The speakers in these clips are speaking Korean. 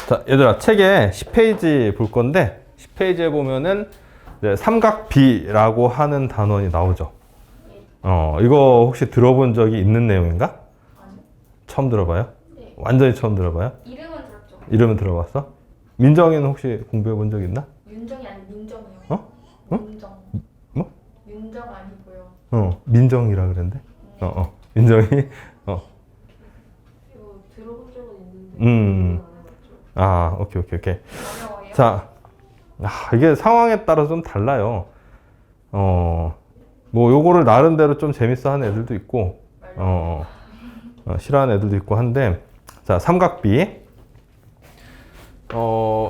자, 얘들아, 책에 10페이지 볼 건데 10페이지에 보면은 이제 삼각비라고 하는 단원이 나오죠. 이거 혹시 들어본 적이 있는 내용인가? 아니요. 처음 들어봐요? 네. 완전히 처음 들어봐요? 이름은 들었죠. 이름은 들어봤어? 민정이는 혹시 공부해 본 적 있나? 윤정이 아니 민정이요. 어? 어? 윤정. 뭐? 윤정 아니고요. 민정이라 그랬는데? 민정이? 이거 들어본 적은 있는데. 음. 안 해봤죠. 아, 오케이. 어려워요? 자, 이게 상황에 따라 좀 달라요. 뭐 요거를 나름대로 좀 재밌어 하는 애들도 있고, 싫어하는 애들도 있고 한데, 자, 삼각비.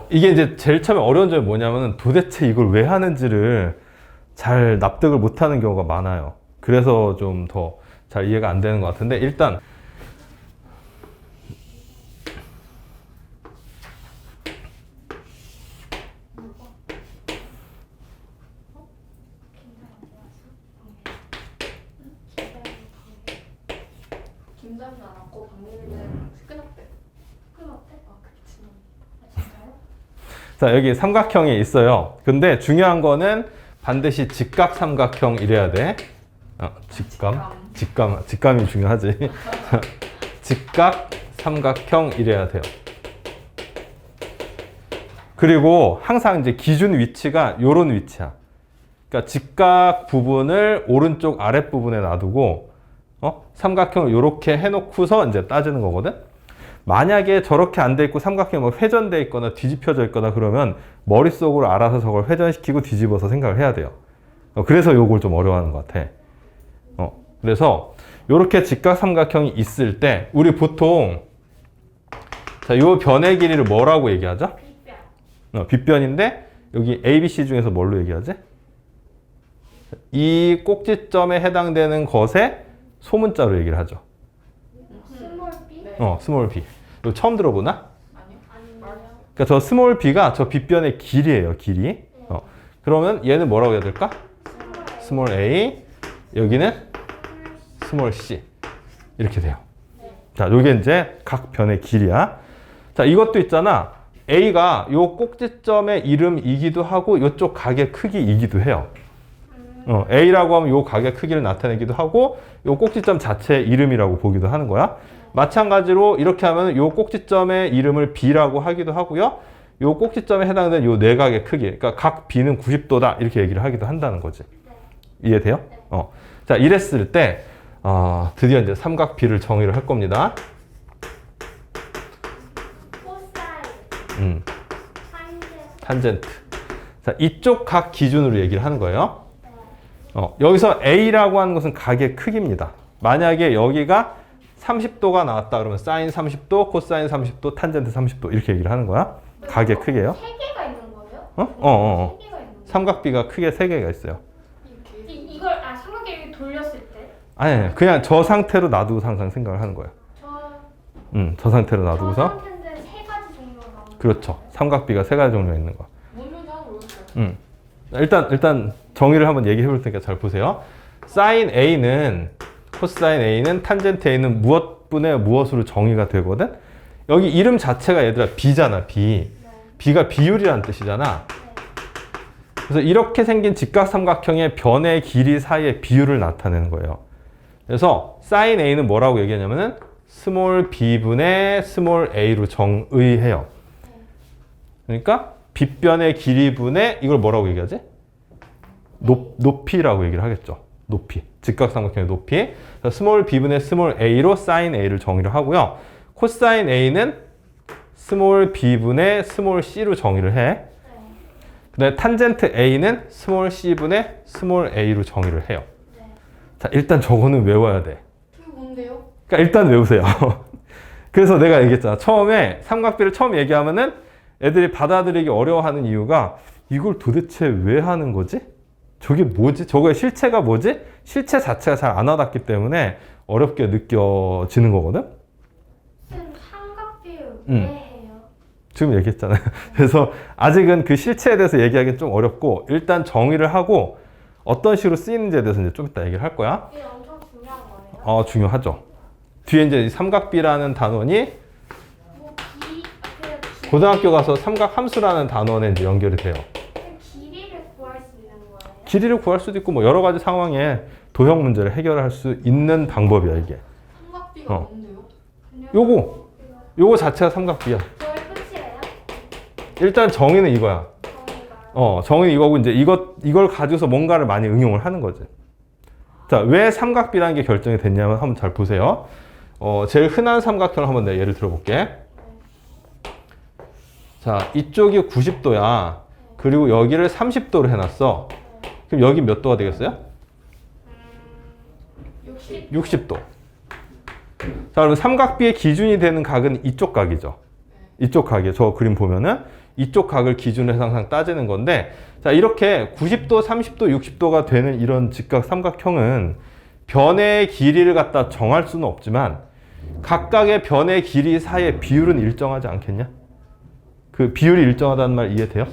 이게 이제 제일 처음에 어려운 점이 뭐냐면은 도대체 이걸 왜 하는지를 잘 납득을 못 하는 경우가 많아요. 그래서 좀 더 잘 이해가 안 되는 것 같은데, 일단, 김자민 안 왔고 박민희는 끊었대. 끊었대? 아 그렇지. 진짜요? 자, 여기 삼각형이 있어요. 근데 중요한 거는 반드시 직각 삼각형 이래야 돼. 직감이 중요하지. 직각 삼각형 이래야 돼요. 그리고 항상 이제 기준 위치가 요런 위치야. 그러니까 직각 부분을 오른쪽 아랫부분에 놔두고 삼각형을 요렇게 해놓고서 이제 따지는 거거든. 만약에 저렇게 안 돼 있고 삼각형이 뭐 회전돼 있거나 뒤집혀져 있거나 그러면 머릿속으로 알아서 저걸 회전시키고 뒤집어서 생각을 해야 돼요. 그래서 요걸 좀 어려워하는 것 같아. 그래서 요렇게 직각 삼각형이 있을 때 우리 보통 자, 요 변의 길이를 뭐라고 얘기하죠? 빗변. 빗변인데 여기 ABC 중에서 뭘로 얘기하지? 이 꼭지점에 해당되는 것에 소문자로 얘기를 하죠. 스몰 B? 네. 스몰 b. 이거 처음 들어보나? 아니요. 그러니까 저 스몰 b가 저 빗변의 길이에요, 길이. 그러면 얘는 뭐라고 해야 될까? 스몰 a. 여기는 스몰 c. 이렇게 돼요. 자, 요게 이제 각 변의 길이야. 자, 이것도 있잖아. a가 요 꼭지점의 이름이기도 하고 요쪽 각의 크기이기도 해요. a라고 하면 요 각의 크기를 나타내기도 하고 요 꼭지점 자체의 이름이라고 보기도 하는 거야. 마찬가지로 이렇게 하면 요 꼭지점의 이름을 b라고 하기도 하고요. 요 꼭지점에 해당되는 요 내각의 크기, 그러니까 각 b는 90도다 이렇게 얘기를 하기도 한다는 거지. 이해돼요? 자, 이랬을 때 드디어 이제 삼각비를 정의를 할 겁니다. 코사인. 탄젠트. 자, 이쪽 각 기준으로 얘기를 하는 거예요. 여기서 A라고 하는 것은 각의 크기입니다. 만약에 여기가 30도가 나왔다 그러면 사인 30도, 코사인 30도, 탄젠트 30도 이렇게 얘기를 하는 거야. 각의 크기예요. 세 개가 있는 거예요? 세 개가 있는 거예요? 삼각비가 크게 3개가 있어요. 이걸 삼각형 이렇게 돌렸을 때? 아니, 그냥 저 상태로 놔두고 항상 생각을 하는 거예요. 저 상태로 저 놔두고서. 상태인데 세 가지 종류가 나오는 그렇죠. 삼각비가 3가지 종류가 있는 거야. 뭔지 하나 모르겠어요. 일단 정의를 한번 얘기해 볼 테니까 잘 보세요. 사인 A는 코사인 A는 탄젠트 A는 무엇분의 무엇으로 정의가 되거든. 여기 이름 자체가 얘들아 B잖아. B. B가 비율이라는 뜻이잖아. 그래서 이렇게 생긴 직각 삼각형의 변의 길이 사이의 비율을 나타내는 거예요. 그래서 사인 A는 뭐라고 얘기하냐면은 스몰 b분의 스몰 a로 정의해요. 그러니까 빗변의 길이분의 이걸 뭐라고 얘기하지? 높이라고 얘기를 하겠죠. 높이. 직각삼각형의 높이. 스몰 b분의 스몰 a로 사인 a를 정의를 하고요. 코사인 a는 스몰 b분의 스몰 c로 정의를 해. 그다음에 탄젠트 a는 스몰 c분의 스몰 a로 정의를 해요. 자, 일단 저거는 외워야 돼. 그게 뭔데요? 그러니까 일단 외우세요. 그래서 내가 얘기했잖아. 처음에 삼각비를 처음 얘기하면은 애들이 받아들이기 어려워하는 이유가 이걸 도대체 왜 하는 거지? 저게 뭐지? 저거의 실체가 뭐지? 실체 자체가 잘 안 와닿기 때문에 어렵게 느껴지는 거거든? 선생님 삼각비를 왜 해요? 지금 얘기했잖아요. 그래서 아직은 그 실체에 대해서 얘기하기는 좀 어렵고 일단 정의를 하고 어떤 식으로 쓰이는지에 대해서 이제 좀 이따 얘기를 할 거야. 이게 엄청 중요한 거예요? 중요하죠. 뒤에 이제 삼각비라는 단원이 뭐 비, 그 고등학교 가서 삼각 함수라는 단원에 이제 연결이 돼요. 길이를 구할 수 있는 거예요? 길이를 구할 수도 있고 뭐 여러 가지 상황에 도형 문제를 해결할 수 있는 방법이야 이게. 삼각비가 어. 뭔데요? 요거 자체가 삼각비야. 저의 끝이에요? 일단 정의는 이거야. 정의가요? 정의는 이거고 이제 이걸 가지고서 뭔가를 많이 응용을 하는 거지. 자, 왜 삼각비라는 게 결정이 됐냐면 한번 잘 보세요. 제일 흔한 삼각형을 한번 내가 예를 들어볼게. 자, 이쪽이 90도야. 그리고 여기를 30도로 해놨어. 그럼 여기 몇 도가 되겠어요? 60도. 자, 그러면 삼각비의 기준이 되는 각은 이쪽 각이죠. 이쪽 각이에요. 저 그림 보면은 이쪽 각을 기준으로 해서 항상 따지는 건데, 자, 이렇게 90도, 30도, 60도가 되는 이런 직각 삼각형은 변의 길이를 갖다 정할 수는 없지만 각각의 변의 길이 사이의 비율은 일정하지 않겠냐? 그 비율이 일정하다는 말 이해돼요?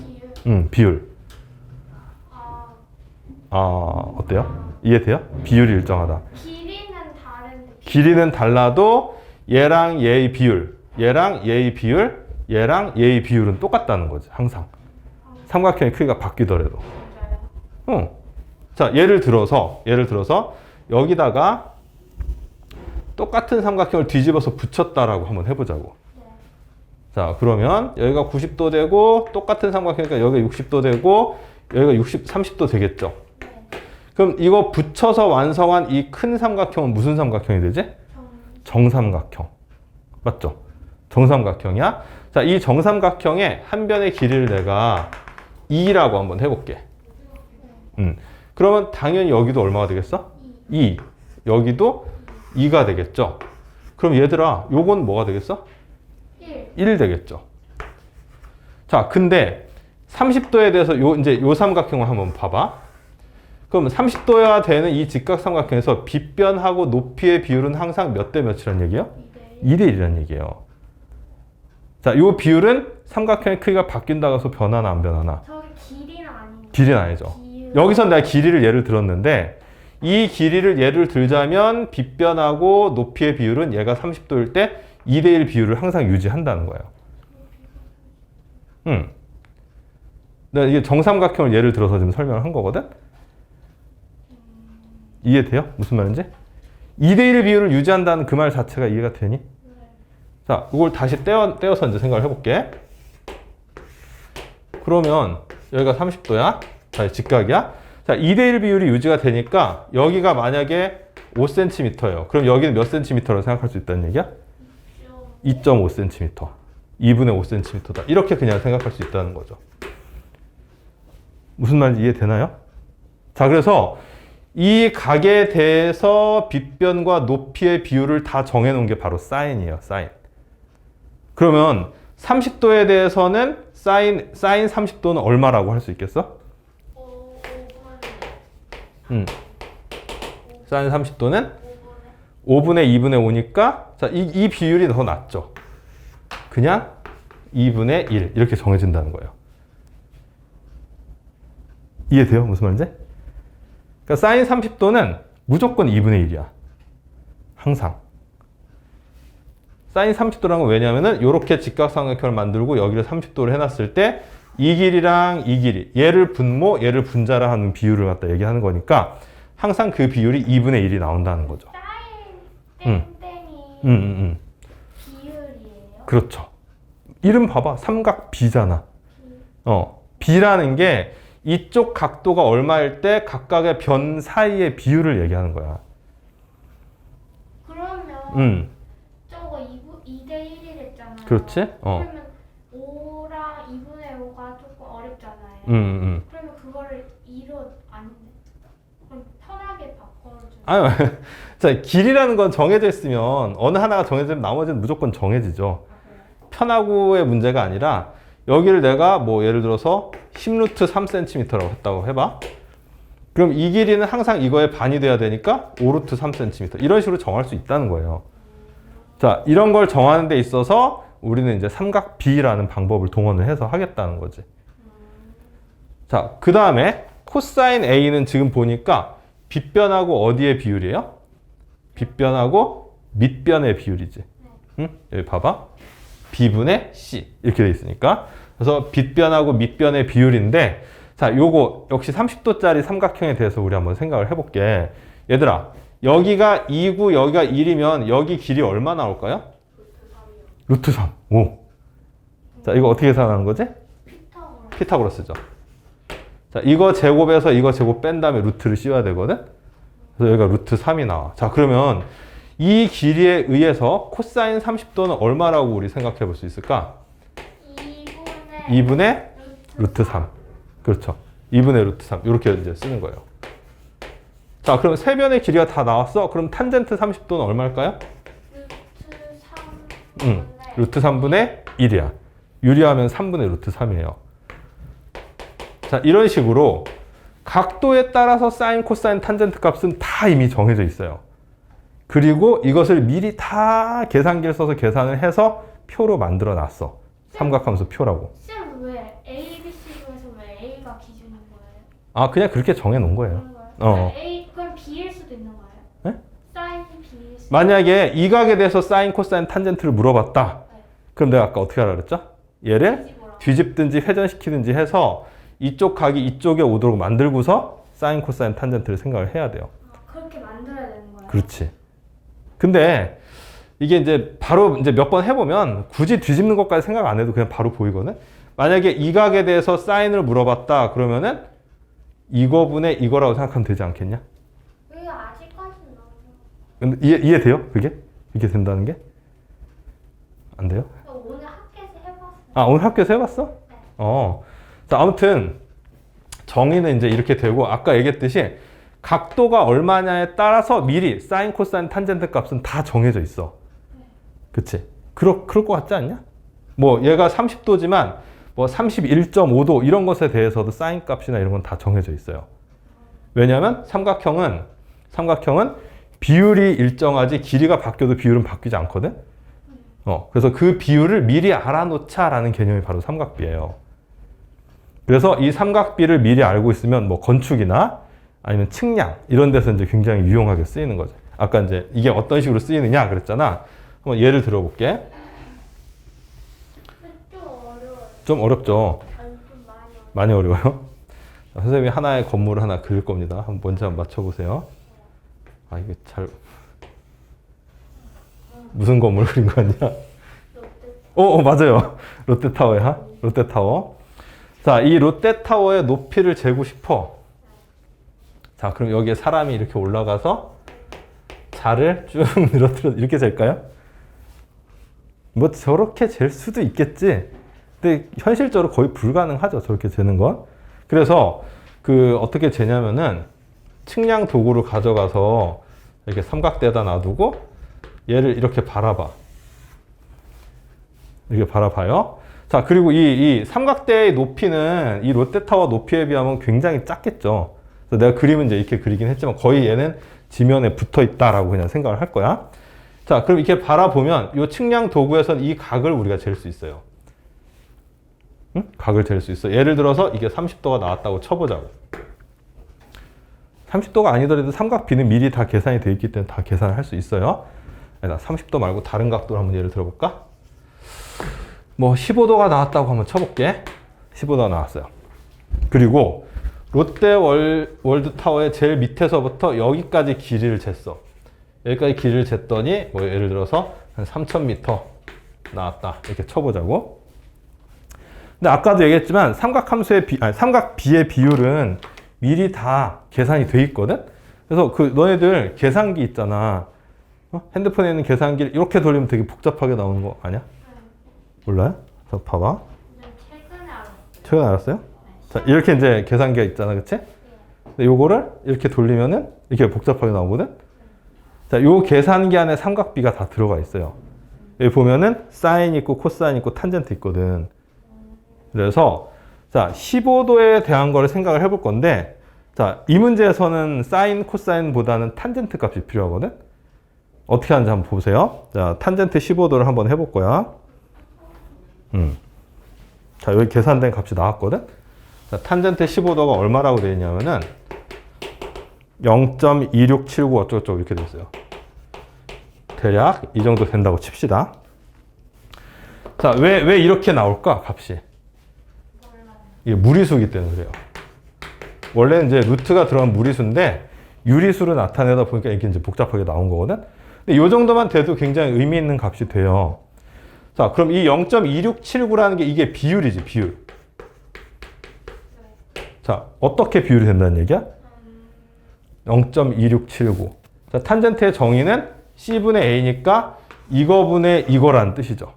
비율. 어때요? 이해돼요? 비율이 일정하다. 길이는 다른데 길이는 달라도 얘랑 얘의 비율, 얘랑 얘의 비율, 얘랑 얘의 비율은 똑같다는 거지, 항상. 삼각형의 크기가 바뀌더라도. 자, 예를 들어서 여기다가 똑같은 삼각형을 뒤집어서 붙였다라고 한번 해보자고. 자, 그러면 여기가 90도 되고 똑같은 삼각형이니까 여기가 60도 되고 여기가 30도 되겠죠. 그럼 이거 붙여서 완성한 이 큰 삼각형은 무슨 삼각형이 되지? 정삼각형. 맞죠? 정삼각형이야. 자, 이 정삼각형의 한 변의 길이를 내가 2라고 한번 해볼게. 그러면 당연히 여기도 얼마가 되겠어? 2. 여기도 2가 되겠죠. 그럼 얘들아, 요건 뭐가 되겠어? 1 되겠죠. 자, 근데 30도에 대해서 이제 요 삼각형을 한번 봐봐. 그럼 30도여야 되는 이 직각 삼각형에서 빗변하고 높이의 비율은 항상 몇 대 몇이란 얘기예요? 2대 1이란 얘기예요. 자, 요 비율은 삼각형의 크기가 바뀐다고 해서 변하나 안 변하나? 저기 길이는 아닌데 길이는 아니죠. 여기서 내가 길이를 예를 들었는데 이 길이를 예를 들자면 빗변하고 높이의 비율은 얘가 30도일 때 2대 1 비율을 항상 유지한다는 거예요. 내가 이게 정삼각형을 예를 들어서 지금 설명을 한 거거든? 이해돼요? 무슨 말인지? 2대 1 비율을 유지한다는 그 말 자체가 이해가 되니? 자, 이걸 다시 떼어서 이제 생각을 해볼게. 그러면 여기가 30도야. 자, 직각이야. 자, 2대 1 비율이 유지가 되니까 여기가 만약에 5cm예요. 그럼 여기는 몇 cm라고 생각할 수 있다는 얘기야? 2.5cm. 2분의 5cm다. 이렇게 그냥 생각할 수 있다는 거죠. 무슨 말인지 이해되나요? 자, 그래서 이 각에 대해서 빗변과 높이의 비율을 다 정해놓은 게 바로 사인이에요. 사인. 그러면 30도에 대해서는 사인 30도는 얼마라고 할 수 있겠어? 사인 30도는 5분의 2분의 5니까 자, 이 비율이 더 낫죠. 그냥 2분의 1 이렇게 정해진다는 거예요. 이해돼요? 무슨 말인지? 그러니까 사인 30도는 무조건 2분의 1이야. 항상. 사인 30도라는 건 왜냐면은 이렇게 직각삼각형을 만들고 여기를 30도를 해놨을 때 이 길이랑 이 길이 얘를 분모, 얘를 분자라 하는 비율을 갖다 얘기하는 거니까 항상 그 비율이 2분의 1이 나온다는 거죠. 사인 땡땡이 비율이에요? 그렇죠. 이름 봐봐. 삼각 B잖아. B라는 게 이쪽 각도가 얼마일 때 각각의 변 사이의 비율을 얘기하는 거야. 그러면 저거 2대 1이 됐잖아요. 그렇지? 그러면 5랑 2분의 5가 조금 어렵잖아요. 그러면 그거를 2로 안 그럼 편하게 바꿔주면 아유, 자, 길이라는 건 정해져 있으면 어느 하나가 정해지면 나머지는 무조건 정해지죠. 편하고의 문제가 아니라 여기를 내가 뭐 예를 들어서 10루트 3cm라고 했다고 해봐. 그럼 이 길이는 항상 이거의 반이 돼야 되니까 5루트 3cm 이런 식으로 정할 수 있다는 거예요. 자, 이런 걸 정하는 데 있어서 우리는 이제 삼각 B라는 방법을 동원을 해서 하겠다는 거지. 자, 그 다음에 코사인 A는 지금 보니까 빗변하고 어디의 비율이에요? 빗변하고 밑변의 비율이지. 응? 여기 봐봐. B분의 C 이렇게 돼 있으니까. 그래서 빗변하고 밑변의 비율인데 자, 요거 역시 30도짜리 삼각형에 대해서 우리 한번 생각을 해볼게. 얘들아, 여기가 2고 여기가 1이면 여기 길이 얼마 나올까요? 루트 3. 오. 자, 이거 어떻게 계산하는 거지? 피타고라스죠. 자, 이거 제곱에서 이거 제곱 뺀 다음에 루트를 씌워야 되거든? 그래서 여기가 루트 3이 나와. 자, 그러면 이 길이에 의해서 코사인 30도는 얼마라고 우리 생각해 볼 수 있을까? 2분의 루트 3. 그렇죠. 2분의 루트 3. 이렇게 이제 쓰는 거예요. 자, 그럼 세 변의 길이가 다 나왔어. 그럼 탄젠트 30도는 얼마일까요? 루트 3분의 1이야. 유리하면 3분의 루트 3이에요. 자, 이런 식으로 각도에 따라서 사인, 코사인, 탄젠트 값은 다 이미 정해져 있어요. 그리고 이것을 미리 다 계산기를 써서 계산을 해서 표로 만들어 놨어. 삼각함수 표라고. 쌤, 왜 A, B, C 중에서 왜 A가 기준인 거예요? 아, 그냥 그렇게 정해 놓은 거예요. 그럼 B일 수도 있는 거예요? 네? 사인이 B일 수도 만약에 이 각에 대해서 사인, 코사인, 탄젠트를 물어봤다. 네. 그럼 내가 아까 어떻게 하라 그랬죠? 얘를 뒤집어라. 뒤집든지 회전시키든지 해서 이쪽 각이 이쪽에 오도록 만들고서 사인, 코사인, 탄젠트를 생각을 해야 돼요. 그렇게 만들어야 되는 거예요? 그렇지. 근데 이게 이제 바로 이제 몇 번 해보면 굳이 뒤집는 것까지 생각 안 해도 그냥 바로 보이거든. 만약에 이 각에 대해서 사인을 물어봤다 그러면은 이거분의 이거라고 생각하면 되지 않겠냐? 왜 아직까지는 너무 근데 이해돼요? 그게? 이게 된다는 게? 안 돼요? 오늘 학교에서 해봤어요. 아, 오늘 학교에서 해봤어? 네. 자, 아무튼 정의는 이제 이렇게 되고 아까 얘기했듯이 각도가 얼마냐에 따라서 미리 사인, 코사인, 탄젠트 값은 다 정해져 있어. 그치? 그럴 것 같지 않냐? 뭐 얘가 30도지만 뭐 31.5도 이런 것에 대해서도 사인 값이나 이런 건 다 정해져 있어요. 왜냐하면 삼각형은 비율이 일정하지 길이가 바뀌어도 비율은 바뀌지 않거든? 그래서 그 비율을 미리 알아놓자라는 개념이 바로 삼각비예요. 그래서 이 삼각비를 미리 알고 있으면 뭐 건축이나 아니면 측량 이런 데서 이제 굉장히 유용하게 쓰이는 거죠. 아까 이제 이게 어떤 식으로 쓰이느냐 그랬잖아. 한번 예를 들어볼게. 좀 어려워요. 좀 어렵죠? 아니, 좀 많이 어려워요. 많이 어려워요? 자, 선생님이 하나의 건물을 하나 그릴 겁니다. 한번 먼저 한번 맞춰보세요. 아, 이게 잘 무슨 건물 그린 거 같냐? 맞아요. 롯데타워야. 롯데타워. 자, 이 롯데타워의 높이를 재고 싶어. 자, 그럼 여기에 사람이 이렇게 올라가서 자를 쭉 늘어뜨려 이렇게 잴까요? 뭐 저렇게 잴 수도 있겠지. 근데 현실적으로 거의 불가능하죠. 저렇게 재는 건. 그래서 그 어떻게 재냐면은 측량 도구를 가져가서 이렇게 삼각대에다 놔두고 얘를 이렇게 바라봐. 이렇게 바라봐요. 자, 그리고 이 삼각대의 높이는 이 롯데타워 높이에 비하면 굉장히 작겠죠. 그래서 내가 그림은 이제 이렇게 그리긴 했지만 거의 얘는 지면에 붙어 있다라고 그냥 생각을 할 거야. 자, 그럼 이렇게 바라보면 이 측량 도구에서는 이 각을 우리가 잴 수 있어요. 응? 각을 잴 수 있어. 예를 들어서 이게 30도가 나왔다고 쳐보자고. 30도가 아니더라도 삼각비는 미리 다 계산이 되어 있기 때문에 다 계산을 할 수 있어요. 30도 말고 다른 각도로 한번 예를 들어볼까? 뭐 15도가 나왔다고 한번 쳐볼게. 15도가 나왔어요. 그리고 롯데월드타워의 제일 밑에서부터 여기까지 길이를 쟀어. 여기까지 길이를 쟀더니 뭐 예를 들어서 한 3000m 나왔다. 이렇게 쳐보자고. 근데 아까도 얘기했지만 삼각비의 비율은 미리 다 계산이 돼 있거든. 그래서 그 너네들 계산기 있잖아. 핸드폰에 있는 계산기를 이렇게 돌리면 되게 복잡하게 나오는 거 아니야? 몰라요? 자, 봐봐. 최근에 알았어요. 최근에 알았어요? 자, 이렇게 이제 계산기가 있잖아, 그치? 근데 요거를 이렇게 돌리면은 이렇게 복잡하게 나오거든? 자, 요 계산기 안에 삼각비가 다 들어가 있어요. 여기 보면은 사인 있고 코사인 있고 탄젠트 있거든. 그래서 자, 15도에 대한 거를 생각을 해볼 건데, 자, 이 문제에서는 사인, 코사인보다는 탄젠트 값이 필요하거든? 어떻게 하는지 한번 보세요. 자, 탄젠트 15도를 한번 해볼 거야. 자, 여기 계산된 값이 나왔거든? 자, 탄젠트 15도가 얼마라고 되어 있냐면은 0.2679 어쩌고저쩌고 이렇게 되어 있어요. 대략 이 정도 된다고 칩시다. 자, 왜 이렇게 나올까? 값이. 이게 무리수이기 때문에 그래요. 원래는 이제 루트가 들어간 무리수인데 유리수를 나타내다 보니까 이렇게 이제 복잡하게 나온 거거든. 근데 이 정도만 돼도 굉장히 의미 있는 값이 돼요. 자, 그럼 이 0.2679라는 게 이게 비율이지, 비율. 자, 어떻게 비율이 된다는 얘기야? 0.2679. 자, 탄젠트의 정의는 C분의 A니까 이거분의 이거라는 뜻이죠.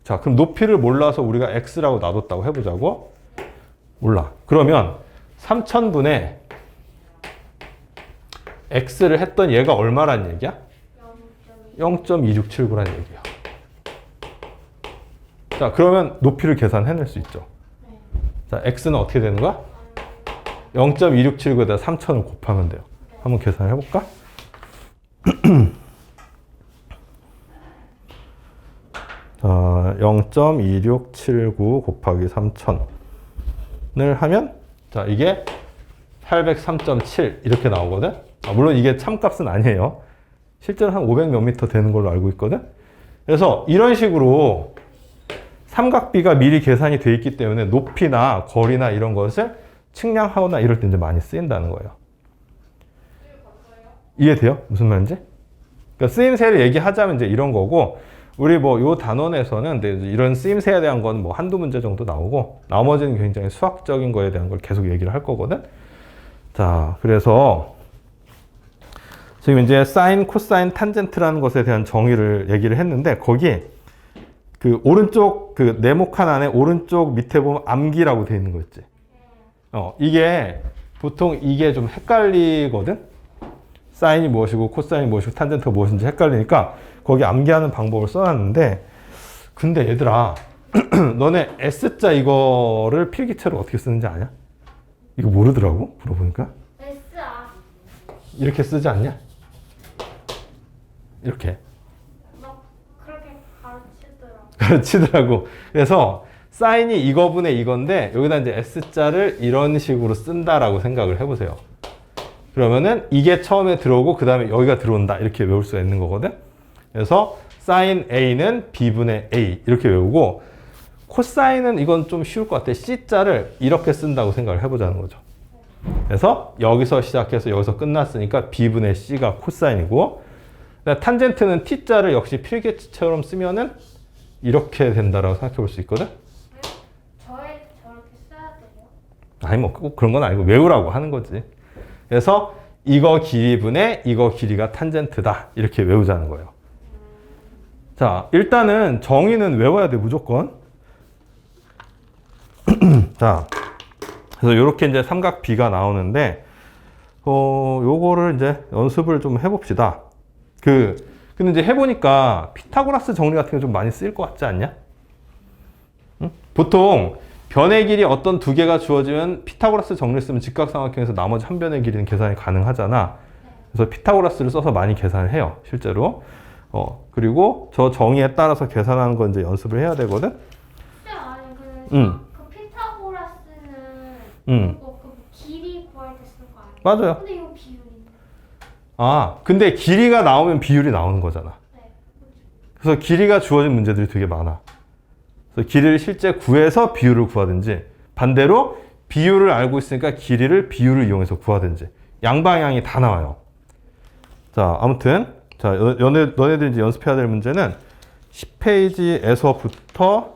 자, 그럼 높이를 몰라서 우리가 X라고 놔뒀다고 해보자고. 몰라. 그러면 3000분의 X를 했던 얘가 얼마란 얘기야? 0.2679라는 얘기야. 자, 그러면 높이를 계산해낼 수 있죠. 자, X는 어떻게 되는 거야? 0.2679에다 3000을 곱하면 돼요. 한번 계산해볼까? 자, 0.2679 곱하기 3000을 하면 자, 이게 803.7 이렇게 나오거든. 물론 이게 참값은 아니에요. 실제로 한 500 몇 미터 되는 걸로 알고 있거든. 그래서 이런 식으로 삼각비가 미리 계산이 돼 있기 때문에 높이나 거리나 이런 것을 측량하거나 이럴 때 이제 많이 쓰인다는 거예요. 이해돼요? 무슨 말인지? 그러니까 쓰임새를 얘기하자면 이제 이런 거고, 우리 뭐 요 단원에서는 이런 쓰임새에 대한 건 뭐 한두 문제 정도 나오고, 나머지는 굉장히 수학적인 거에 대한 걸 계속 얘기를 할 거거든. 자, 그래서 지금 이제 사인, 코사인, 탄젠트라는 것에 대한 정의를 얘기를 했는데, 거기 그 오른쪽 그 네모칸 안에 오른쪽 밑에 보면 암기라고 돼 있는 거 있지. 이게 보통 이게 좀 헷갈리거든. 사인이 무엇이고 코사인이 무엇이고 탄젠트가 무엇인지 헷갈리니까 거기 암기하는 방법을 써놨는데, 근데 얘들아 너네 S자 이거를 필기체로 어떻게 쓰는지 아냐? 이거 모르더라고 물어보니까. SR. 이렇게 쓰지 않냐? 이렇게 막 그렇게 가르치더라고. 가르치더라고. 그래서 사인이 이거분의 이건데 여기다 이제 S자를 이런 식으로 쓴다라고 생각을 해보세요. 그러면은 이게 처음에 들어오고 그 다음에 여기가 들어온다 이렇게 외울 수가 있는 거거든. 그래서 사인 A는 B분의 A 이렇게 외우고, 코사인은 이건 좀 쉬울 것 같아. C자를 이렇게 쓴다고 생각을 해보자는 거죠. 그래서 여기서 시작해서 여기서 끝났으니까 B분의 C가 코사인이고, 탄젠트는 T자를 역시 필기체처럼 쓰면은 이렇게 된다라고 생각해 볼 수 있거든. 저렇게 써야 돼요? 아니 뭐 꼭 그런 건 아니고 외우라고 하는 거지. 그래서 이거 길이분의 이거 길이가 탄젠트다 이렇게 외우자는 거예요. 자, 일단은 정의는 외워야 돼 무조건. 자, 그래서 이렇게 이제 삼각 B가 나오는데 요거를 이제 연습을 좀 해봅시다. 근데 이제 해보니까 피타고라스 정리 같은 게 좀 많이 쓰일 것 같지 않냐? 응? 보통 변의 길이 어떤 두 개가 주어지면 피타고라스 정리를 쓰면 직각삼각형에서 나머지 한 변의 길이는 계산이 가능하잖아. 그래서 피타고라스를 써서 많이 계산을 해요, 실제로. 그리고 저 정의에 따라서 계산하는 건 이제 연습을 해야 되거든. 아니 응. 그 피타고라스는 응. 그 길이 구할 때 쓰는 거 아니에요? 맞아요. 근데 이거 비율인데. 근데 길이가 나오면 비율이 나오는 거잖아. 네. 그래서 길이가 주어진 문제들이 되게 많아. 그래서 길이를 실제 구해서 비율을 구하든지, 반대로 비율을 알고 있으니까 길이를 비율을 이용해서 구하든지, 양방향이 다 나와요. 자, 아무튼 자, 너네들 이제 연습해야 될 문제는 10페이지에서부터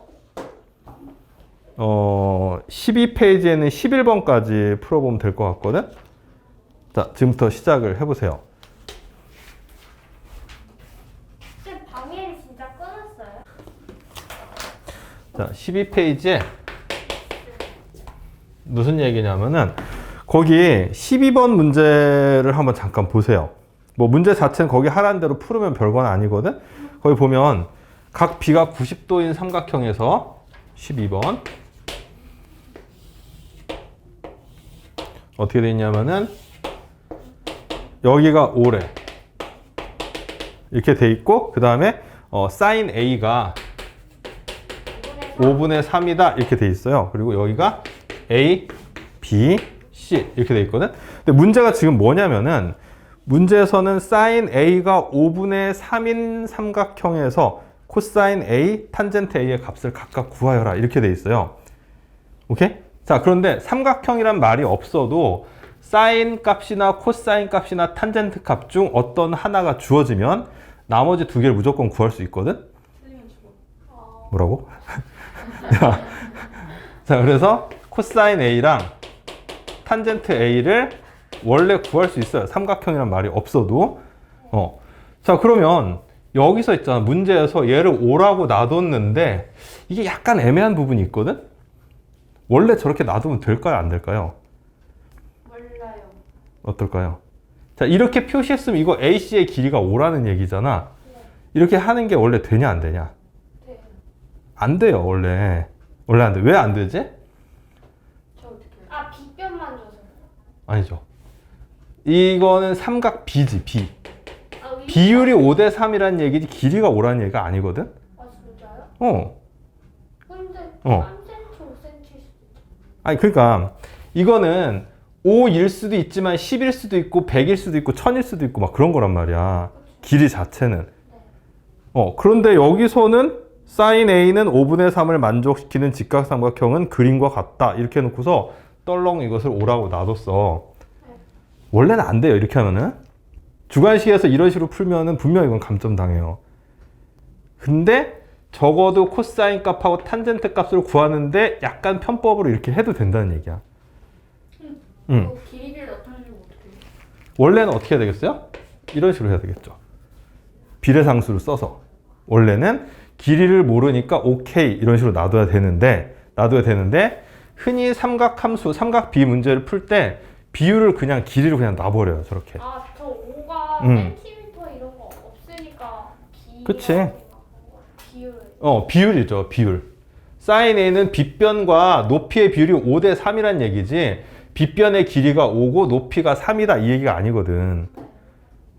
12페이지에는 11번까지 풀어보면 될 것 같거든. 자, 지금부터 시작을 해보세요. 쌤 방해를 진짜 끊었어요? 자, 12페이지에 무슨 얘기냐면은 거기 12번 문제를 한번 잠깐 보세요. 뭐 문제 자체는 거기 하라는 대로 풀으면 별건 아니거든. 거기 보면 각 B가 90도인 삼각형에서 12번 어떻게 돼 있냐면은 여기가 5래 이렇게 돼 있고, 그 다음에 사인 A가 5분의 3이다 이렇게 돼 있어요. 그리고 여기가 A, B, C 이렇게 돼 있거든. 근데 문제가 지금 뭐냐면은, 문제에서는 사인 A가 5분의 3인 삼각형에서 코사인 A, 탄젠트 A의 값을 각각 구하여라. 이렇게 돼 있어요. 오케이? 자, 그런데 삼각형이란 말이 없어도 사인 값이나 코사인 값이나 탄젠트 값 중 어떤 하나가 주어지면 나머지 두 개를 무조건 구할 수 있거든? 뭐라고? 자, 그래서 코사인 A랑 탄젠트 A를 원래 구할 수 있어요. 삼각형이란 말이 없어도. 자, 그러면 여기서 있잖아. 문제에서 얘를 O라고 놔뒀는데 이게 약간 애매한 부분이 있거든? 원래 저렇게 놔두면 될까요? 안 될까요? 몰라요. 어떨까요? 자, 이렇게 표시했으면 이거 AC의 길이가 5라는 얘기잖아. 이렇게 하는 게 원래 되냐, 안 되냐? 네. 안 돼요, 원래. 원래 안 돼. 왜 안 되지? 저 어떻게? 아 빗변만 줘서. 아니죠. 이거는 삼각 B지, B. 아, 위... 비율이 5대 3이라는 얘기지 길이가 5라는 얘기가 아니거든? 아 진짜요? 근데 어. 3cm, 5cm 수도 있죠. 아니, 그러니까 이거는 5일 수도 있지만 10일 수도 있고 100일 수도 있고 1000일 수도 있고 막 그런 거란 말이야. 길이 자체는. 그런데 여기서는 sin A는 5분의 3을 만족시키는 직각삼각형은 그림과 같다. 이렇게 해놓고서 떨렁 이것을 5라고 놔뒀어. 원래는 안 돼요. 이렇게 하면은. 주관식에서 이런 식으로 풀면은 분명 이건 감점 당해요. 근데 적어도 코사인 값하고 탄젠트 값을 구하는데 약간 편법으로 이렇게 해도 된다는 얘기야. 길이를 나타내면 어떻게 해요? 원래는 어떻게 해야 되겠어요? 이런 식으로 해야 되겠죠. 비례상수를 써서. 원래는 길이를 모르니까 오케이 이런 식으로 놔둬야 되는데 흔히 삼각함수, 삼각 비 문제를 풀 때 비율을 그냥 길이를 그냥 놔버려요. 저렇게. 아, 저 5가 센티미터 이런 거 없으니까 그치. 비율. 비율이죠. 비율. sin A는 빗변과 높이의 비율이 5대 3이란 얘기지 빗변의 길이가 5고 높이가 3이다 이 얘기가 아니거든.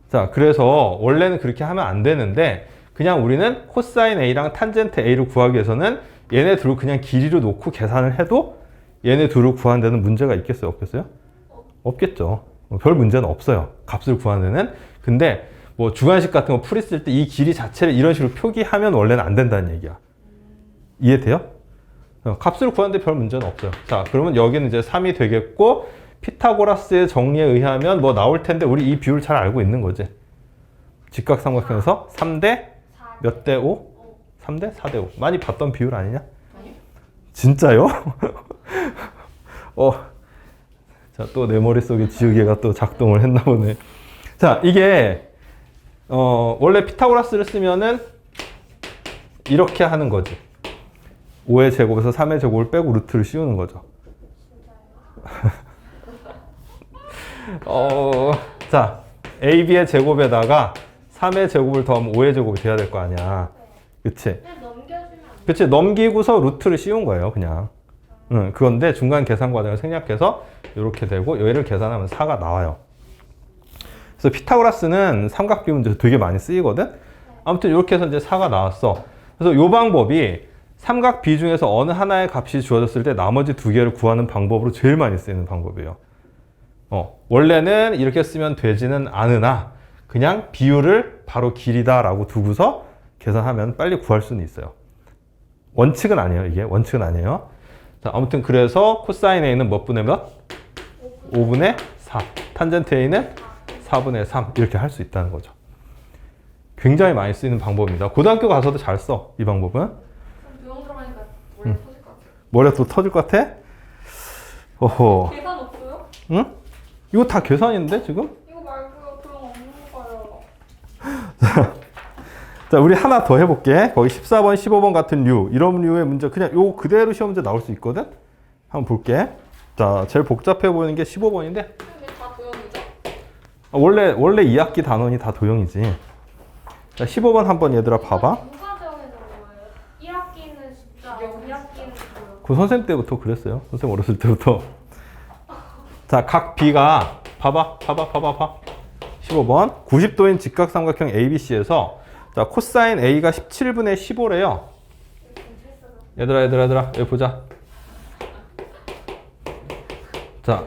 자, 그래서 원래는 그렇게 하면 안 되는데 그냥 우리는 코사인 A랑 탄젠트 A를 구하기 위해서는 얘네 둘을 그냥 길이로 놓고 계산을 해도 얘네 둘을 구하는 데는 문제가 있겠어요? 없겠어요? 없겠죠. 별 문제는 없어요. 값을 구하는 데는. 근데 뭐 주관식 같은 거 풀이쓸 때 이 길이 자체를 이런 식으로 표기하면 원래는 안 된다는 얘기야. 이해돼요? 값을 구하는데 별 문제는 없어요. 자, 그러면 여기는 이제 3이 되겠고 피타고라스의 정리에 의하면 뭐 나올 텐데 우리 이 비율 잘 알고 있는 거지. 직각삼각형에서 3대 몇 대 5? 3대 4대 5. 많이 봤던 비율 아니냐? 아니요. 진짜요? 자, 또 내 머릿속에 지우개가 또 작동을 했나 보네. 자, 이게 원래 피타고라스를 쓰면은 이렇게 하는 거지. 5의 제곱에서 3의 제곱을 빼고 루트를 씌우는 거죠. 자, AB의 제곱에다가 3의 제곱을 더하면 5의 제곱이 돼야 될 거 아니야. 그치? 그냥 넘겨주면 안 돼. 그치? 넘기고서 루트를 씌운 거예요, 그냥. 그건데 중간 계산 과정을 생략해서 이렇게 되고 얘를 계산하면 4가 나와요. 그래서 피타고라스는 삼각비 문제에서 되게 많이 쓰이거든? 아무튼 이렇게 해서 이제 4가 나왔어. 그래서 이 방법이 삼각비 중에서 어느 하나의 값이 주어졌을 때 나머지 두 개를 구하는 방법으로 제일 많이 쓰이는 방법이에요. 원래는 이렇게 쓰면 되지는 않으나 그냥 비율을 바로 길이다라고 두고서 계산하면 빨리 구할 수는 있어요. 원칙은 아니에요, 이게. 원칙은 아니에요. 자, 아무튼 그래서 코사인 A는 몇 분의 몇? 5분의 4. 탄젠트 A는 4분의 3. 이렇게 할 수 있다는 거죠. 굉장히 많이 쓰이는 방법입니다. 고등학교 가서도 잘 써, 이 방법은. 병원 들어가니까 원래 터질 것 같아요. 머리가 또 터질 것 같아? 어허. 계산 없어요? 응? 이거 다 계산인데, 지금? 이거 말고요. 병원 없는 거요. 자, 우리 하나 더 해볼게. 거기 14번, 15번 같은 류. 이런 류의 문제, 그냥 요 그대로 시험 문제 나올 수 있거든? 한번 볼게. 자, 제일 복잡해 보이는 게 15번인데. 근데 다 도형이죠? 원래 2학기 단원이 다 도형이지. 자, 15번 한번 얘들아 봐봐. 누가 정해놓은 거예요? 1학기는 진짜 2학기는 도형. 그 선생님 때부터 그랬어요. 선생님 어렸을 때부터. 자, 각 B가 봐봐. 15번 90도인 직각삼각형 ABC에서 자, 코사인 A가 17분의 15래요. 얘들아 여기 보자. 자,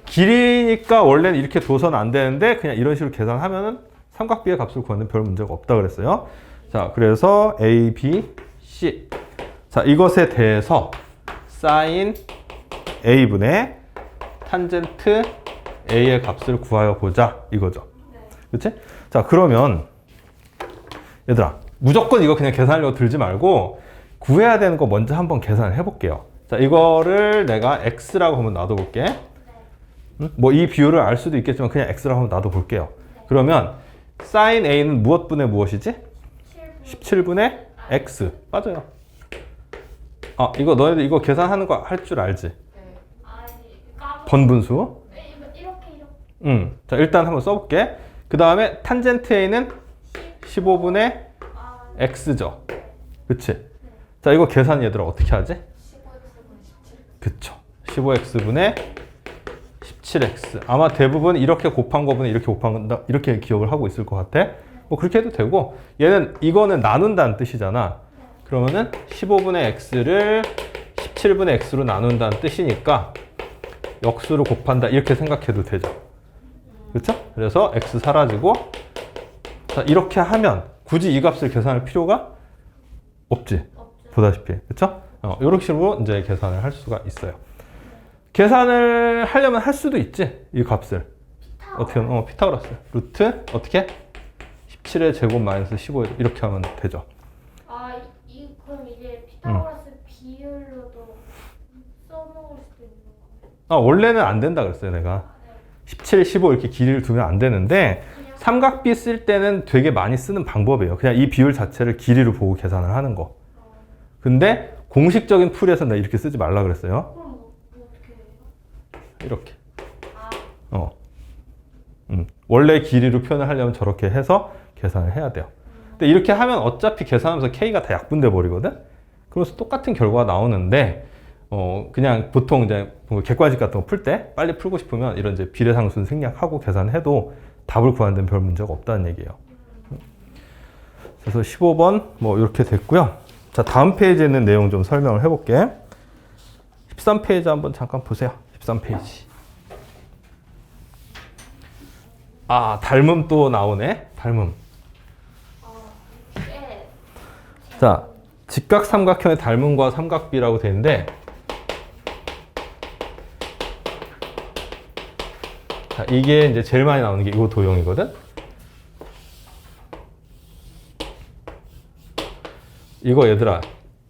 길이니까 원래는 이렇게 둬서는 안 되는데 그냥 이런 식으로 계산하면은 삼각비의 값을 구하는 별 문제가 없다 그랬어요. 자, 그래서 A, B, C. 자, 이것에 대해서 sin A분의 탄젠트 A의 값을 구하여 보자 이거죠. 그치? 자, 그러면 얘들아 무조건 이거 그냥 계산하려고 들지 말고 구해야 되는 거 먼저 한번 계산을 해볼게요. 자, 이거를 내가 X라고 한번 놔둬볼게. 뭐 이 비율을 알 수도 있겠지만 그냥 X라고 한번 놔둬볼게요. 그러면 sin A는 무엇분의 무엇이지? 17분의 X. 맞아요. 아, 이거 너희들 이거 계산하는 거 할 줄 알지? 번분수. 이렇게. 자, 일단 한번 써볼게. 그 다음에 탄젠트 A는 15분의 X죠. 그치? 자, 이거 계산 얘들아 어떻게 하지? 15x분의 17. 그쵸. 15X분의 17X. 아마 대부분 이렇게 곱한 거분에 이렇게 곱한 거, 이렇게 기억을 하고 있을 것 같아. 뭐 그렇게 해도 되고, 이거는 나눈다는 뜻이잖아. 그러면은 15분의 X를 17분의 X로 나눈다는 뜻이니까 역수로 곱한다 이렇게 생각해도 되죠. 그렇죠? 그래서 X 사라지고, 자, 이렇게 하면 굳이 이 값을 계산할 필요가 없지. 보다시피. 그렇죠? 이런 식으로 이제 계산을 할 수가 있어요. 계산을 하려면 할 수도 있지. 이 값을. 어떻게 하면 피타고라스. 루트 어떻게? 17의 제곱 마이너스 15 이렇게 하면 되죠. 그럼 이게 피타고라스 비율로도 써먹을 수도 있는 거예요? 원래는 안 된다 그랬어요, 내가. 17, 15 이렇게 길이를 두면 안 되는데 삼각비 쓸 때는 되게 많이 쓰는 방법이에요. 그냥 이 비율 자체를 길이로 보고 계산을 하는 거. 근데 공식적인 풀이에서 나 이렇게 쓰지 말라 그랬어요. 그럼 뭐 어떻게 해요? 이렇게. 아, 원래 길이로 표현을 하려면 저렇게 해서 계산을 해야 돼요. 근데 이렇게 하면 어차피 계산하면서 K가 다 약분돼 버리거든? 그래서 똑같은 결과가 나오는데, 그냥 보통 이제 객관식 같은 거 풀 때 빨리 풀고 싶으면 이런 이제 비례상수는 생략하고 계산해도 답을 구하는 데는 별 문제가 없다는 얘기예요. 그래서 15번 뭐 이렇게 됐고요. 자, 다음 페이지에 있는 내용 좀 설명을 해볼게. 13페이지 한번 잠깐 보세요. 13페이지. 아, 닮음 또 나오네. 닮음. 이게 자, 직각삼각형의 닮음과 삼각비라고 되는데, 자, 이게 이제 제일 많이 나오는 게 이 도형이거든. 이거 얘들아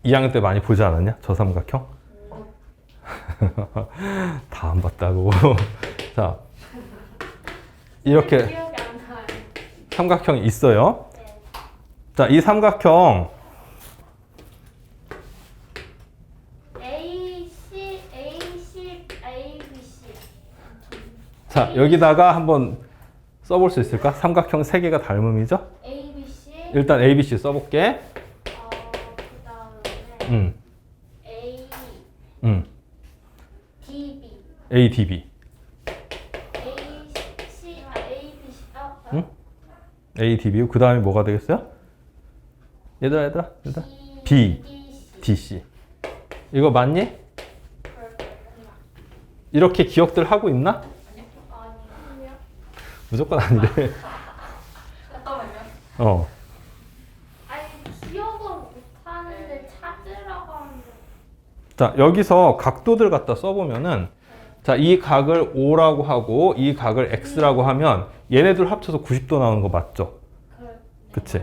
2학년 때 많이 보지 않았냐? 저 삼각형? 다 안 봤다고. 자, 이렇게 기억이 안 나요. 삼각형이 있어요. 네. 자, 이 삼각형 AC, AC, ABC. 자, 여기다가 한번 써볼 수 있을까? 삼각형 3개가 닮음이죠? ABC. 일단 ABC 써볼게. 그다음에 A, DB. ADB. ABC, ABC. 응? ADB. 그 다음에 뭐가 되겠어요? 얘들아. B, DC. DC. 이거 맞니? 이렇게 기억들 하고 있나? 아니요. 무조건 아니래. 잠깐만요. 아니, 기억은 못하는데 찾으라고 하는데. 자, 여기서 각도들 갖다 써보면은, 자, 이 각을 O라고 하고 이 각을 X라고 하면 얘네들 합쳐서 90도 나오는 거 맞죠? 그치?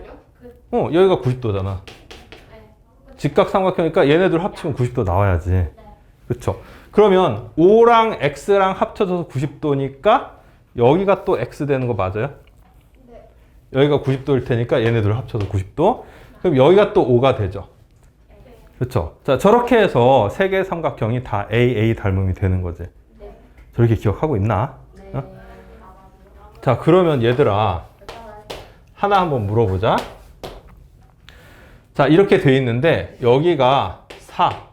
여기가 90도잖아. 직각삼각형이니까 얘네들 합치면 90도 나와야지. 그쵸? 그러면 O랑 X랑 합쳐져서 90도니까 여기가 또 X 되는 거 맞아요? 네. 여기가 90도일 테니까 얘네들 합쳐서 90도. 그럼 여기가 또 O가 되죠. 그렇죠? 자, 저렇게 해서 세 개의 삼각형이 다 AA 닮음이 되는 거지. 네. 저렇게 기억하고 있나? 네. 어? 자, 그러면 얘들아 하나 한번 물어보자. 자, 이렇게 돼 있는데 여기가 4,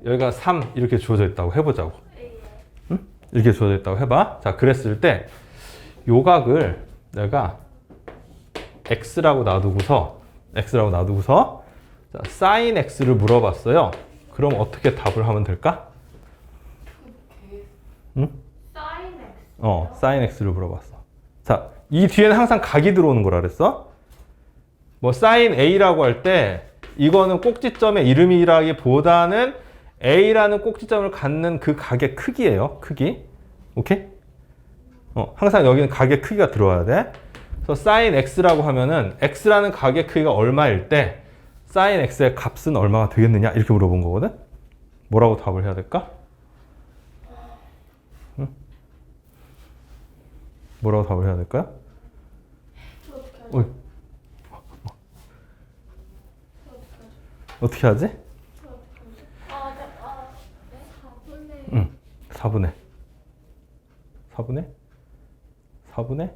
여기가 3 이렇게 주어져 있다고 해보자고. 응? 이렇게 주어져 있다고 해봐. 자, 그랬을 때 요 각을 내가 X라고 놔두고서 자, sin X를 물어봤어요. 그럼 어떻게 답을 하면 될까? 응? sin X. sin X를 물어봤어. 자, 이 뒤에는 항상 각이 들어오는 거라 그랬어. 뭐 사인 A라고 할 때 이거는 꼭지점의 이름이라기보다는 A라는 꼭지점을 갖는 그 각의 크기예요. 크기. 오케이? 항상 여기는 각의 크기가 들어와야 돼. 그래서 sin x라고 하면은 x라는 각의 크기가 얼마일 때 sin x의 값은 얼마가 되겠느냐 이렇게 물어본 거거든. 뭐라고 답을 해야 될까? 응? 뭐라고 답을 해야 될까요? 어떻게 하지? 응, 4분의 4분의 4분의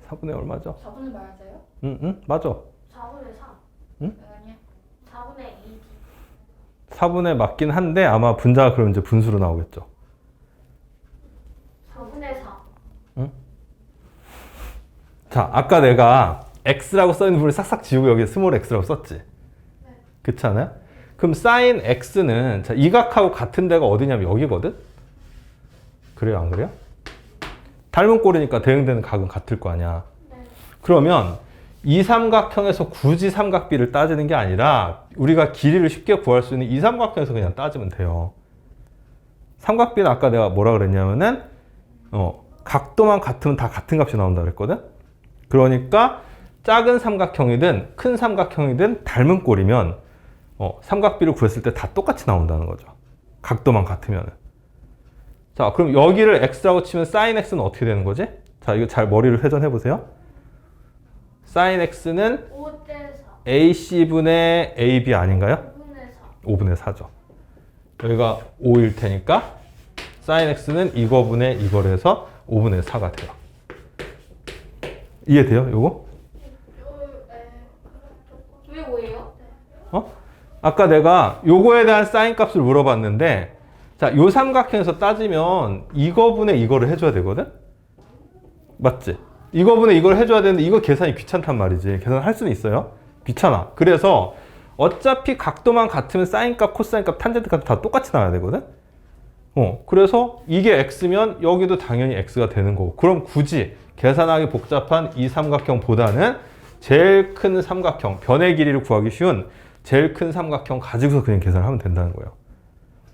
4분의 얼마죠? 4분의 맞아요? 응, 맞아. 4분의 3. 응? 아니야. 4분의 2. 4분의 맞긴 한데 아마 분자가 그럼 이제 분수로 나오겠죠. 4분의 4. 응? 자, 아까 내가 x라고 써있는 부분을 싹싹 지우고 여기에 스몰 x라고 썼지. 그렇지 않아요? 그럼 sin x는 자, 이 각하고 같은 데가 어디냐면 여기거든? 그래요, 안 그래요? 닮은 꼴이니까 대응되는 각은 같을 거 아니야. 그러면 이 삼각형에서 굳이 삼각비를 따지는 게 아니라 우리가 길이를 쉽게 구할 수 있는 이 삼각형에서 그냥 따지면 돼요. 삼각비는 아까 내가 뭐라 그랬냐면은 각도만 같으면 다 같은 값이 나온다 그랬거든? 그러니까 작은 삼각형이든 큰 삼각형이든 닮은 꼴이면 삼각비를 구했을 때 다 똑같이 나온다는 거죠. 각도만 같으면은. 자, 그럼 여기를 x라고 치면 sin x는 어떻게 되는 거지? 자, 이거 잘 머리를 회전해 보세요. sin x는 5대 4. ac분의 ab 아닌가요? 5분의 4. 5분의 4죠. 여기가 5일 테니까 sin x는 이거분의 이거를 해서 5분의 4가 돼요. 이해돼요? 요거? 왜 5예요? 아까 내가 요거에 대한 sin 값을 물어봤는데 자, 요 삼각형에서 따지면 이거분의 이거를 해줘야 되거든? 맞지? 이거분의 이걸 해줘야 되는데 이거 계산이 귀찮단 말이지. 계산할 수는 있어요. 귀찮아. 그래서 어차피 각도만 같으면 sin 값, 코사인 값, 탄젠트 값 다 똑같이 나와야 되거든? 그래서 이게 x면 여기도 당연히 x가 되는 거고. 그럼 굳이 계산하기 복잡한 이 삼각형보다는 제일 큰 삼각형, 변의 길이를 구하기 쉬운 제일 큰 삼각형 가지고서 그냥 계산을 하면 된다는 거예요.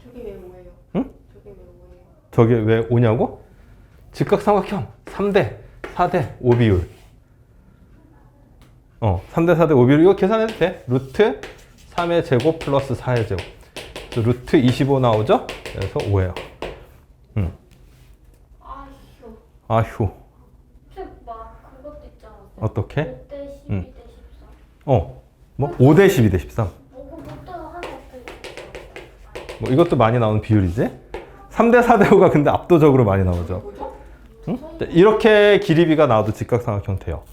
저게 왜 5예요? 응? 저게 왜 5예요? 저게 왜 5냐고? 직각삼각형 3대 4대 5 비율. 3대 4대 5 비율 이거 계산해도 돼. 루트 3의 제곱 플러스 4의 제곱. 루트 25 나오죠? 그래서 5예요. 아휴. 막 그것도 있잖아. 어떻게? 5대 12대 13. 뭐 5대 12대 13. 그것도 하나 없대. 뭐 이것도 많이 나오는 비율이지. 3대 4대 5가 근데 압도적으로 많이 나오죠. 뭐죠? 응? 이렇게 길이비가 나와도 직각삼각형 돼요.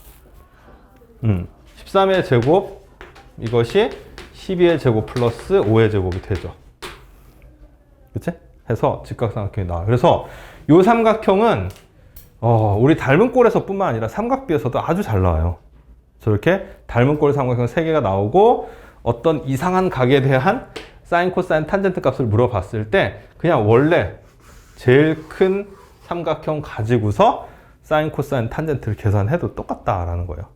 13의 제곱 이것이 12의 제곱 플러스 5의 제곱이 되죠. 그치? 해서 직각삼각형이 나와요. 그래서 이 삼각형은 우리 닮은 꼴에서 뿐만 아니라 삼각비에서도 아주 잘 나와요. 저렇게 닮은 꼴 삼각형 3개가 나오고 어떤 이상한 각에 대한 사인, 코사인, 탄젠트 값을 물어봤을 때 그냥 원래 제일 큰 삼각형 가지고서 사인, 코사인, 탄젠트를 계산해도 똑같다라는 거예요.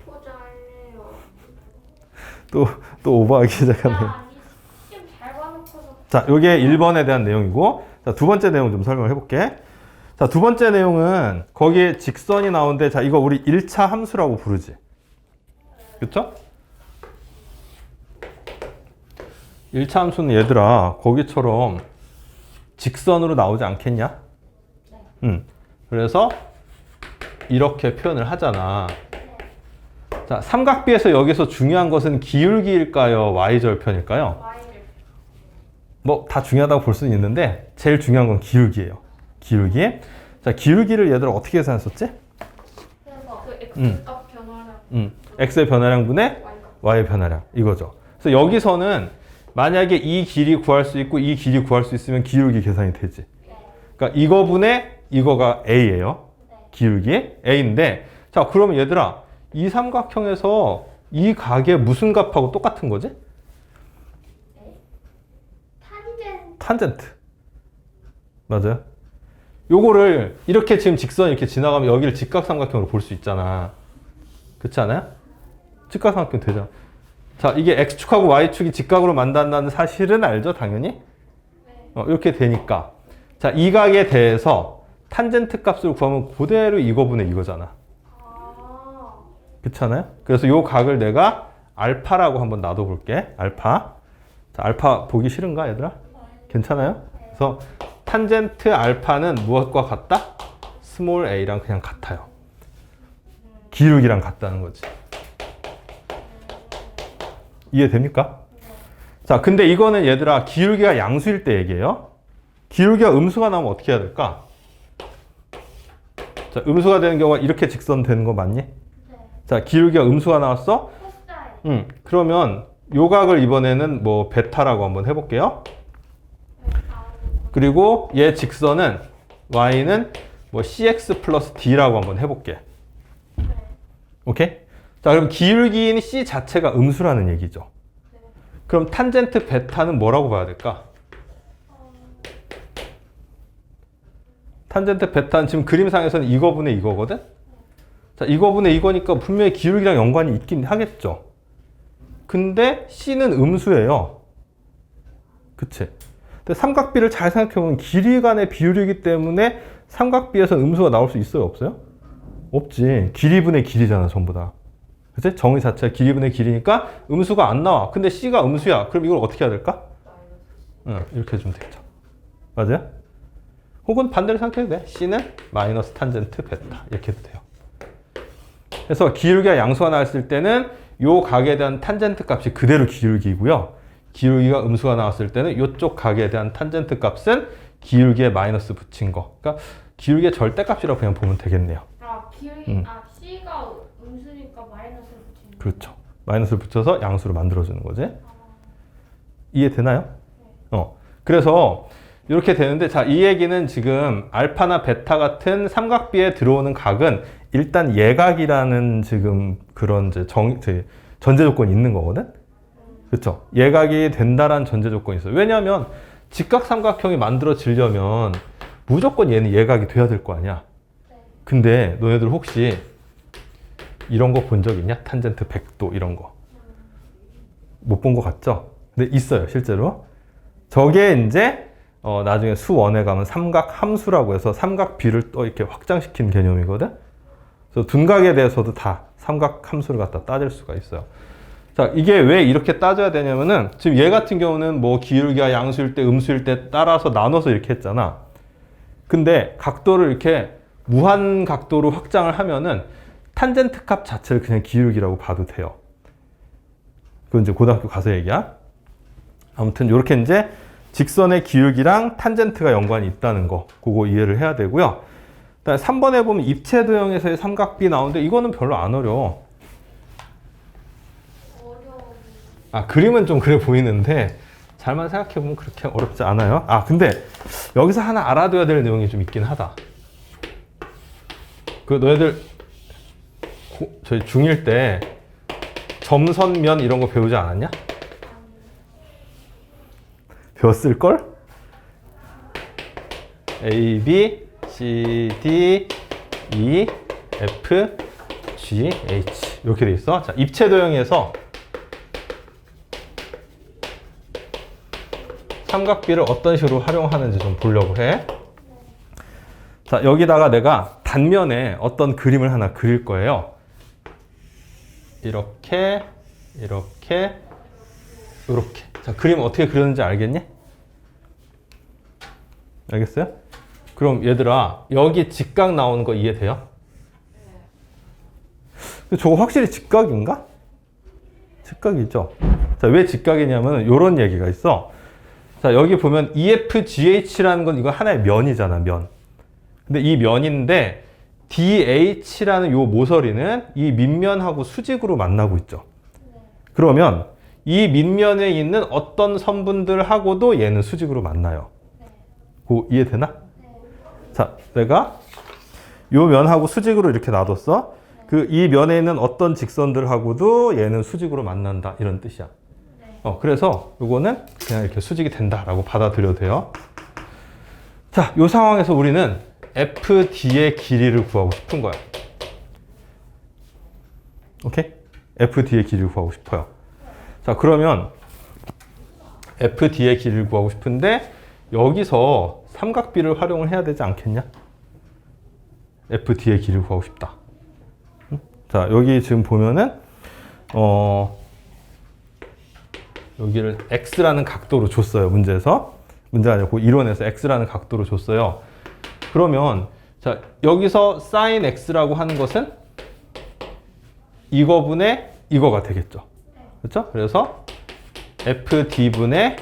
포자예요. 또 오버하기 시작하네요. 시험 잘 봐놓고서. 자, 요게 1번에 대한 내용이고, 자, 두 번째 내용 좀 설명을 해볼게. 자, 두 번째 내용은 거기에 직선이 나오는데, 자, 이거 우리 1차 함수라고 부르지. 그쵸? 1차 함수는 얘들아, 거기처럼 직선으로 나오지 않겠냐? 그래서 이렇게 표현을 하잖아. 자, 삼각비에서 여기서 중요한 것은 기울기일까요? y절편일까요? Y를. 뭐 다 중요하다고 볼 수는 있는데 제일 중요한 건 기울기예요. 기울기. 자, 기울기를 얘들아 어떻게 계산했었지? 그래서 그 X값 변화량. x의 변화량분의 Y값. y의 변화량 이거죠. 그래서 여기서는 만약에 이 길이 구할 수 있고 이 길이 구할 수 있으면 기울기 계산이 되지. 그러니까 이거분의 이거가 a예요. 기울기 a인데 자, 그러면 얘들아 이 삼각형에서 이 각의 무슨 값하고 똑같은 거지? 탄젠트. 맞아요. 요거를 이렇게 지금 직선이 이렇게 지나가면 여기를 직각삼각형으로 볼 수 있잖아. 그렇지 않아요? 직각삼각형 되죠. 자, 이게 x축하고 y축이 직각으로 만난다는 사실은 알죠? 당연히. 이렇게 되니까. 자, 이 각에 대해서 탄젠트 값을 구하면 그대로 이거분의 이거잖아. 아. 그렇지 않아요? 그래서 이 각을 내가 알파라고 한번 놔둬볼게. 알파. 자, 알파 보기 싫은가, 얘들아? 괜찮아요? 그래서 탄젠트 알파는 무엇과 같다? 스몰 a랑 그냥 같아요. 기울기랑 같다는 거지. 이해됩니까? 자, 근데 이거는 얘들아 기울기가 양수일 때 얘기해요. 기울기가 음수가 나오면 어떻게 해야 될까? 자, 음수가 되는 경우가 이렇게 직선 되는 거 맞니? 네. 자, 기울기가 음수가 나왔어? 코사인. 그러면 요 각을 이번에는 뭐 베타라고 한번 해볼게요. 그리고 얘 직선은 y는 뭐 cx 플러스 d라고 한번 해볼게. 오케이? 자, 그럼 기울기인 c 자체가 음수라는 얘기죠. 그럼 탄젠트 베타는 뭐라고 봐야 될까? 탄젠트 베타는 지금 그림상에서는 이거분의 이거거든? 자, 이거분의 이거니까 분명히 기울기랑 연관이 있긴 하겠죠. 근데 c는 음수예요. 그치? 근데 삼각비를 잘 생각해보면 길이 간의 비율이기 때문에 삼각비에서 음수가 나올 수 있어요? 없어요? 없지. 길이분의 길이잖아, 전부 다. 그치? 정의 자체가 길이분의 길이니까 음수가 안 나와. 근데 c가 음수야. 그럼 이걸 어떻게 해야 될까? 이렇게 해주면 되겠죠. 맞아요? 혹은 반대로 생각해도 돼. c는 마이너스 탄젠트 베타. 이렇게 해도 돼요. 그래서 기울기가 양수가 나왔을 때는 요 각에 대한 탄젠트 값이 그대로 기울기고요. 기울기가 음수가 나왔을 때는 이쪽 각에 대한 탄젠트 값은 기울기에 마이너스 붙인 거. 그러니까 기울기의 절대값이라고 그냥 보면 되겠네요. 아, 기울기, C가 음수니까 마이너스를 붙이는. 그렇죠. 마이너스를 붙여서 양수로 만들어주는 거지. 이해되나요? 그래서 이렇게 되는데, 자, 이 얘기는 지금 알파나 베타 같은 삼각비에 들어오는 각은 일단 예각이라는 지금 그런 이제 전제 조건이 있는 거거든? 그렇죠? 예각이 된다라는 전제 조건이 있어요. 왜냐하면 직각삼각형이 만들어지려면 무조건 얘는 예각이 돼야 될 거 아니야. 근데 너네들 혹시 이런 거 본 적 있냐? 탄젠트 100도 이런 거. 못 본 거 같죠? 근데 있어요, 실제로. 저게 이제 나중에 수원에 가면 삼각 함수라고 해서 삼각비를 또 이렇게 확장시킨 개념이거든? 그래서 둔각에 대해서도 다 삼각 함수를 갖다 따질 수가 있어요. 자, 이게 왜 이렇게 따져야 되냐면은 지금 얘 같은 경우는 뭐 기울기가 양수일 때, 음수일 때 따라서 나눠서 이렇게 했잖아. 근데 각도를 이렇게 무한 각도로 확장을 하면은 탄젠트 값 자체를 그냥 기울기라고 봐도 돼요. 그건 이제 고등학교 가서 얘기야. 아무튼 이렇게 이제 직선의 기울기랑 탄젠트가 연관이 있다는 거, 그거 이해를 해야 되고요. 그다음에 3번에 보면 입체 도형에서의 삼각비 나오는데 이거는 별로 안 어려워. 그림은 좀 그래 보이는데 잘만 생각해보면 그렇게 어렵지 않아요. 근데 여기서 하나 알아둬야 될 내용이 좀 있긴 하다. 그 너희들 저희 중1 때 점선면 이런 거 배우지 않았냐? 배웠을걸? A, B, C, D, E, F, G, H 이렇게 돼 있어. 자, 입체 도형에서 삼각비를 어떤 식으로 활용하는지 좀 보려고 해. 자, 여기다가 내가 단면에 어떤 그림을 하나 그릴 거예요. 이렇게, 이렇게, 이렇게. 자, 그림 어떻게 그렸는지 알겠니? 알겠어요? 그럼 얘들아, 여기 직각 나오는 거 이해돼요? 근데 저거 확실히 직각인가? 직각이죠. 자, 왜 직각이냐면 이런 얘기가 있어. 자, 여기 보면 EFGH라는 건 이거 하나의 면이잖아, 면. 근데 이 면인데 DH라는 요 모서리는 이 밑면하고 수직으로 만나고 있죠. 그러면 이 밑면에 있는 어떤 선분들하고도 얘는 수직으로 만나요. 그거 이해되나? 자, 내가 요 면하고 수직으로 이렇게 놔뒀어. 그 이 면에 있는 어떤 직선들하고도 얘는 수직으로 만난다, 이런 뜻이야. 그래서 요거는 그냥 이렇게 수직이 된다라고 받아들여도 돼요. 자, 요 상황에서 우리는 FD의 길이를 구하고 싶은 거야. 오케이? FD의 길이를 구하고 싶어요. 자, 그러면 FD의 길이를 구하고 싶은데 여기서 삼각비를 활용을 해야 되지 않겠냐? FD의 길이를 구하고 싶다. 응? 자, 여기 지금 보면은 여기를 x라는 각도로 줬어요. 문제에서. 문제가 아니고 이론에서 x라는 각도로 줬어요. 그러면 자, 여기서 sin x라고 하는 것은 이거분의 이거가 되겠죠. 그렇죠? 그래서 FD분의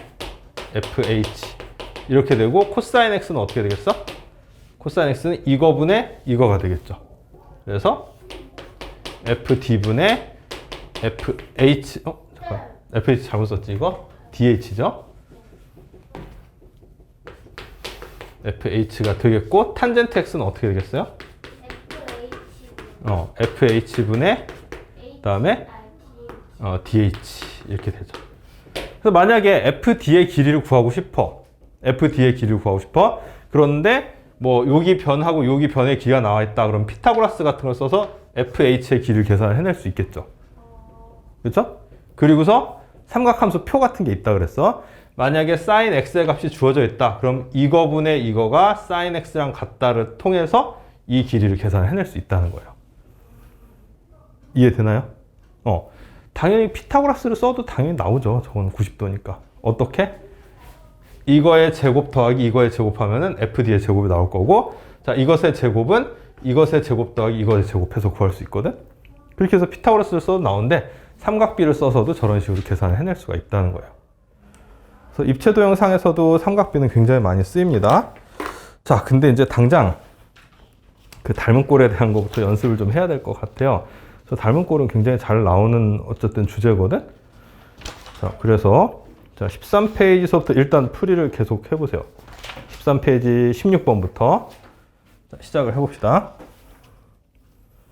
FH 이렇게 되고 코사인 x는 어떻게 되겠어? 코사인 x는 이거분의 이거가 되겠죠. 그래서 FD분의 FH 잠깐 FH 잘못 썼지 이거? DH죠? FH가 되겠고 탄젠트 x는 어떻게 되겠어요? FH분의 그다음에 DH 이렇게 되죠. 그래서 만약에 FD의 길이를 구하고 싶어. FD의 길이를 구하고 싶어. 그런데 뭐 여기 변하고 여기 변의 길이가 나와 있다. 그럼 피타고라스 같은 걸 써서 FH의 길이를 계산을 해낼 수 있겠죠. 그렇죠? 그리고서 삼각함수 표 같은 게 있다 그랬어. 만약에 sin x의 값이 주어져 있다. 그럼 이거분의 이거가 sin x랑 같다를 통해서 이 길이를 계산을 해낼 수 있다는 거예요. 이해되나요? 당연히 피타고라스를 써도 당연히 나오죠. 저건 90도니까. 어떻게? 이거의 제곱 더하기 이거의 제곱하면은 FD의 제곱이 나올 거고, 자, 이것의 제곱은 이것의 제곱 더하기 이것의 제곱해서 구할 수 있거든? 그렇게 해서 피타고라스를 써도 나오는데, 삼각비를 써서도 저런 식으로 계산을 해낼 수가 있다는 거예요. 그래서 입체 도형상에서도 삼각비는 굉장히 많이 쓰입니다. 자, 근데 이제 당장 그 닮은 꼴에 대한 것부터 연습을 좀 해야 될 것 같아요. 저 닮은 꼴은 굉장히 잘 나오는 어쨌든 주제거든. 자, 그래서 자, 13페이지서부터 일단 풀이를 계속 해보세요. 13페이지 16번부터 시작을 해봅시다.